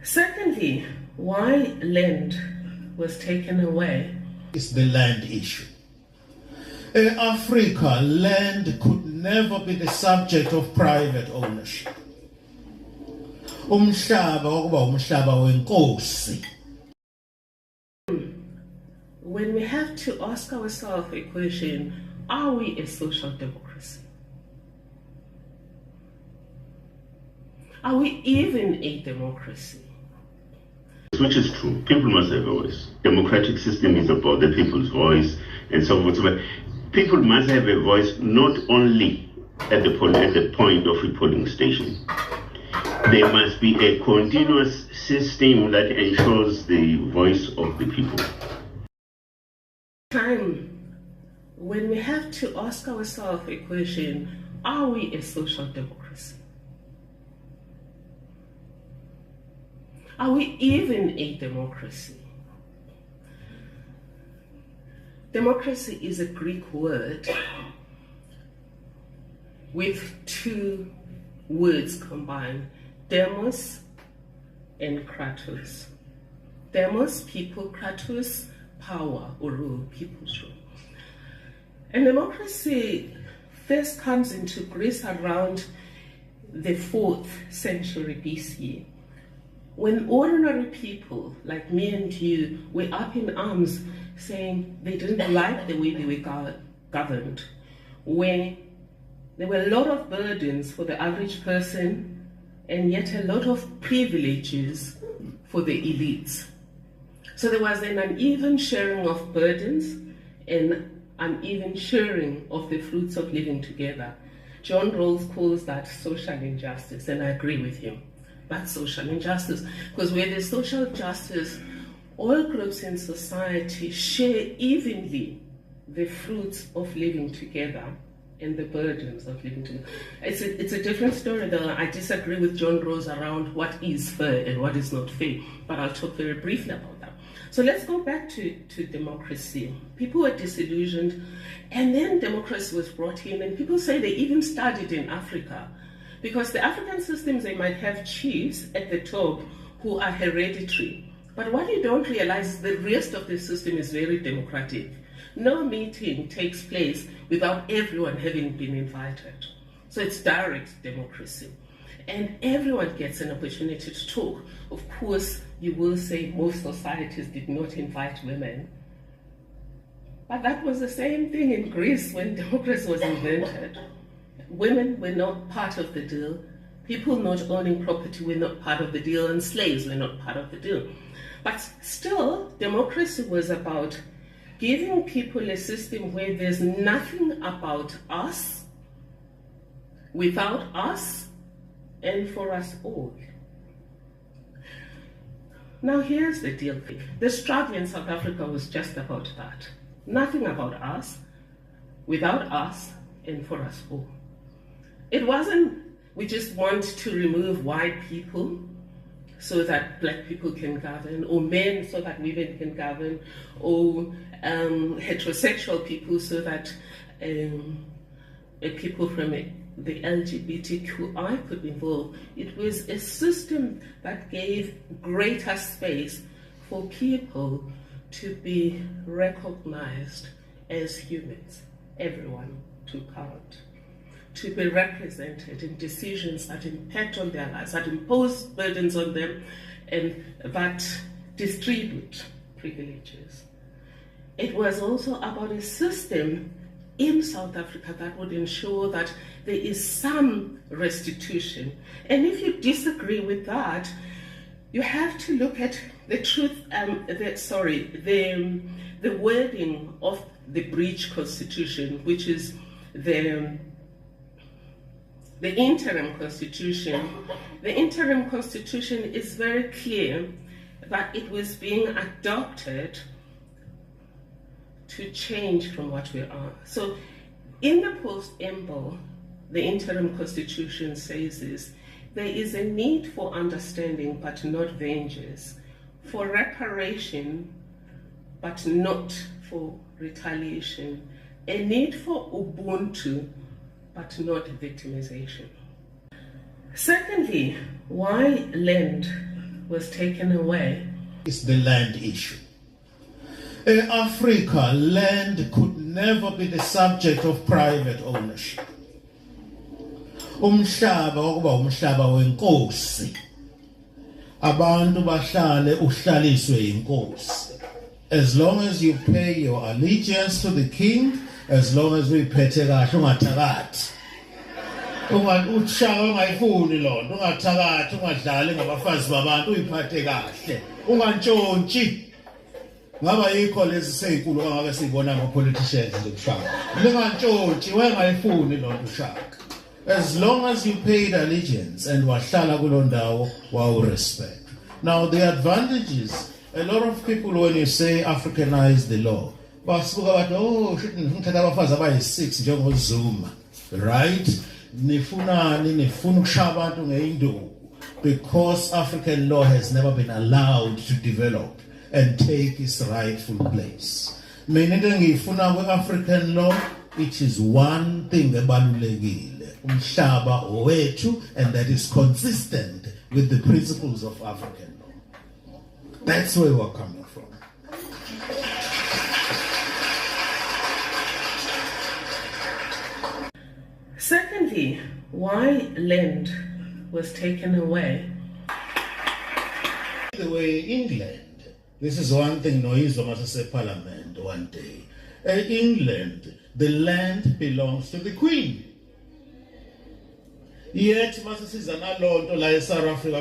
Secondly, why land was taken away. It's the land issue. In Africa, land could never be the subject of private ownership. Umhlaba wakuba umhlaba wenkosi. When we have to ask ourselves a question, are we a social democracy? Are we even a democracy? Which is true. People must have a voice. Democratic system is about the people's voice and so forth. But people must have a voice not only at the point of a polling station. There must be a continuous system that ensures the voice of the people. Time when we have to ask ourselves a question, are we a social democracy? Are we even a democracy? Democracy is a Greek word with two words combined, demos and kratos. Demos, people, kratos, power or rule, people's rule. And democracy first comes into Greece around the 4th century BC, when ordinary people like me and you were up in arms saying they didn't like the way they were governed, where there were a lot of burdens for the average person and yet a lot of privileges for the elites. So there was an uneven sharing of burdens and uneven sharing of the fruits of living together. John Rawls calls that social injustice, and I agree with him. That's social injustice, because where there's social justice, all groups in society share evenly the fruits of living together and the burdens of living together. It's a different story though. I disagree with John Rawls around what is fair and what is not fair, but I'll talk very briefly about that. So let's go back to democracy. People were disillusioned, and then democracy was brought in, and people say they even studied in Africa. Because the African systems, they might have chiefs at the top who are hereditary. But what you don't realize is the rest of the system is very democratic. No meeting takes place without everyone having been invited. So it's direct democracy. And everyone gets an opportunity to talk. Of course, you will say most societies did not invite women. But that was the same thing in Greece when democracy was invented. Women were not part of the deal. People not owning property were not part of the deal, and slaves were not part of the deal. But still, democracy was about giving people a system where there's nothing about us, without us, and for us all. Now here's the deal. The struggle in South Africa was just about that. Nothing about us, without us, and for us all. It wasn't, we just want to remove white people so that black people can govern, or men so that women can govern, or heterosexual people so that people from the LGBTQI could be involved. It was a system that gave greater space for people to be recognized as humans, everyone to count, to be represented in decisions that impact on their lives, that impose burdens on them, and that distribute privileges. It was also about a system in South Africa that would ensure that there is some restitution. And if you disagree with that, you have to look at the truth, the wording of the breach constitution, which is the interim constitution. The interim constitution is very clear that it was being adopted to change from what we are. So in the post-Embo, the interim constitution says this: there is a need for understanding but not vengeance, for reparation but not for retaliation, a need for Ubuntu but not victimization. Secondly, why land was taken away. It's the land issue. In Africa, land could never be the subject of private ownership. Umhlaba okuba umhlaba wenkosi. Abantu bahlale uhlaliswe inkosi. As long as you pay your allegiance to the king, as long as uyiphethe kahle ungathakathi. Ushaka ungayifuni lonto, ungathakathi, ungadlali ngabafazi babantu, uyiphathe kahle. Ungantshontshi. Ngaba yikho lezi seyinkulu kangaka sibona ngo-politicians zokushaka. Lingantshontshe wengayifuni lonto ushaka. As long as you paid allegiance and wahlala kulo ndawo respect. Now the advantages, a lot of people when you say Africanize the law, basuka bathi shouldn't ngithatha abafazi abayi-6 njengoZuma, right? Nifuna ukushaya abantu ngeinduku because African law has never been allowed to develop and take its rightful place. Mina into engiyifuna kwe-African law, it is one thing ebalulekile. Umhlaba owethu, and that is consistent with the principles of African law. That's where we're coming from. Secondly, why land was taken away. The way England, this is one thing Noizwa must say Parliament one day. In England, the land belongs to the Queen. Yet, must say South Africa.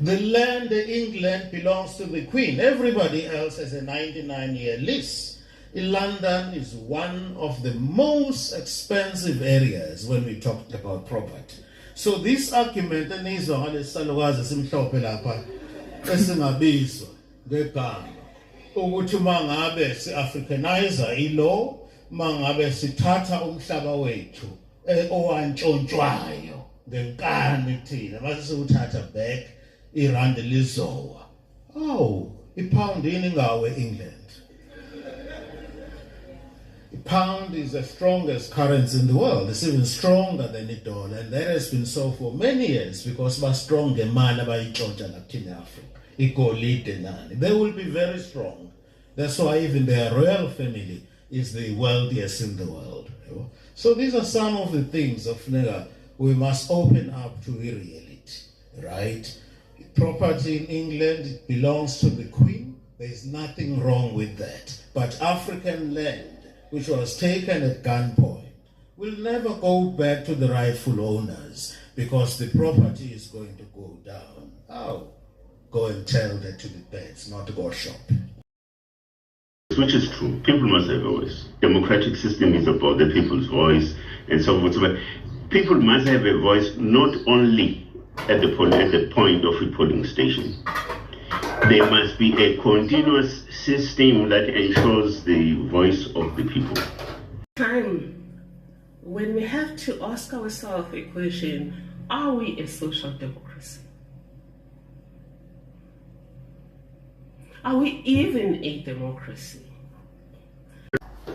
The land in England belongs to the Queen. Everybody else has a 99-year lease. London is one of the most expensive areas when we talk about property. So this argument enizwa ngalesalukazi simhlophe lapha esingabizwa ngegama ukuthi mangabe si-Africanize ilaw, mangabe sithatha umhlaba wethu owantshontshwayo ngenkani thina mase siwuthatha back irandi lizowa. Ipound yini ngawe England? The pound is the strongest currency in the world. It's even stronger than the dollar, and that has been so for many years because we're strong ngemali abayitshontsha lapha in Africa. Igolide nani. They will be very strong. That's why even their royal family is the wealthiest in the world. So these are some of the things of we must open up to the reality, right? Property in England belongs to the Queen. There's nothing wrong with that. But African land, which was taken at gunpoint, will never go back to the rightful owners because the property is going to go down. Go and tell that to the birds, not to go shop. Which is true. People must have a voice. Democratic system is about the people's voice and so forth. But people must have a voice not only at the point of a polling station. There must be a continuous system that ensures the voice of the people. Time when we have to ask ourselves a question, are we a social democracy? Are we even a democracy?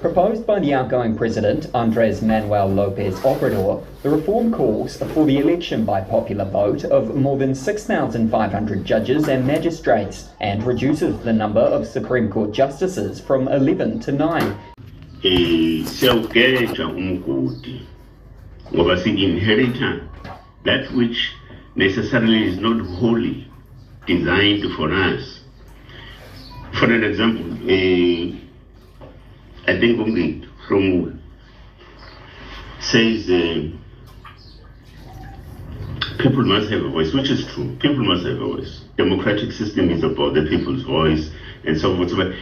Proposed by the outgoing President, Andrés Manuel López Obrador, the reform calls for the election by popular vote of more than 6,500 judges and magistrates and reduces the number of Supreme Court justices from 11 to 9. Siyawugeja umgodi ngoba si-inherita that which necessarily is not wholly designed for us. For an example, I think Umgid from says people must have a voice, which is true. People must have a voice. Democratic system is about the people's voice and so forth. But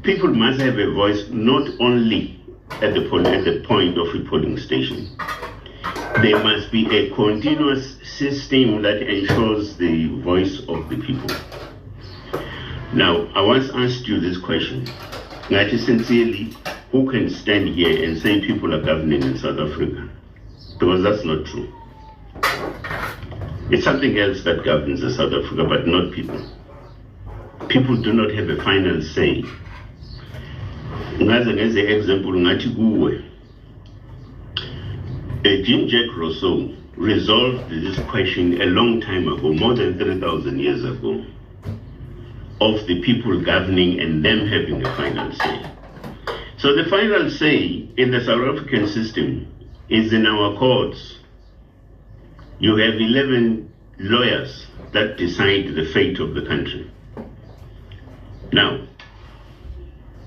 people must have a voice not only at the point of a polling station. There must be a continuous system that ensures the voice of the people. Now, I once asked you this question. Ngathi sincerely, who can stand here and say people are governing in South Africa? Because that's not true. It's something else that governs South Africa, but not people. People do not have a final say. Ngaze ngeze example ngathi kuwe. Jean-Jacques Rousseau resolved this question a long time ago, more than 3,000 years ago, of the people governing and them having the final say. So the final say in the South African system is in our courts. You have 11 lawyers that decide the fate of the country. Now,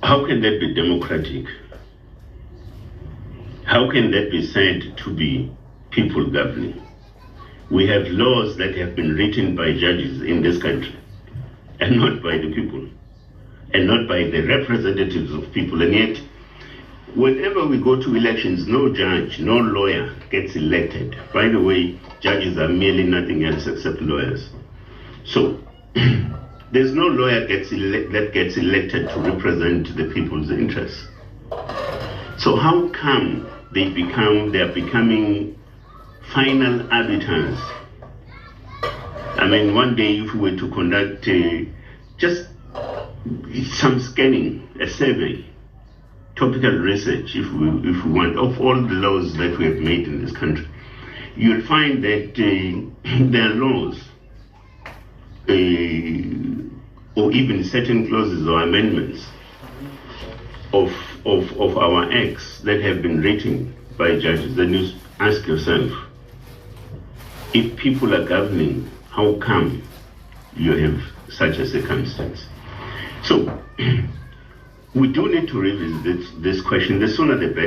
how can that be democratic? How can that be said to be people governing? We have laws that have been written by judges in this country, and not by the people, and not by the representatives of people. And yet, whenever we go to elections, no judge, no lawyer gets elected. By the way, judges are merely nothing else except lawyers. So, there's no lawyer that gets elected to represent the people's interests. So how come they are becoming final arbiters? I mean, one day if we were to conduct just some scanning, a survey, topical research, if we want, of all the laws that we have made in this country, you'll find that there are laws or even certain clauses or amendments of our acts that have been written by judges. Then you ask yourself, if people are governing, how come you have such a circumstance? So we do need to revisit this question. The sooner the better.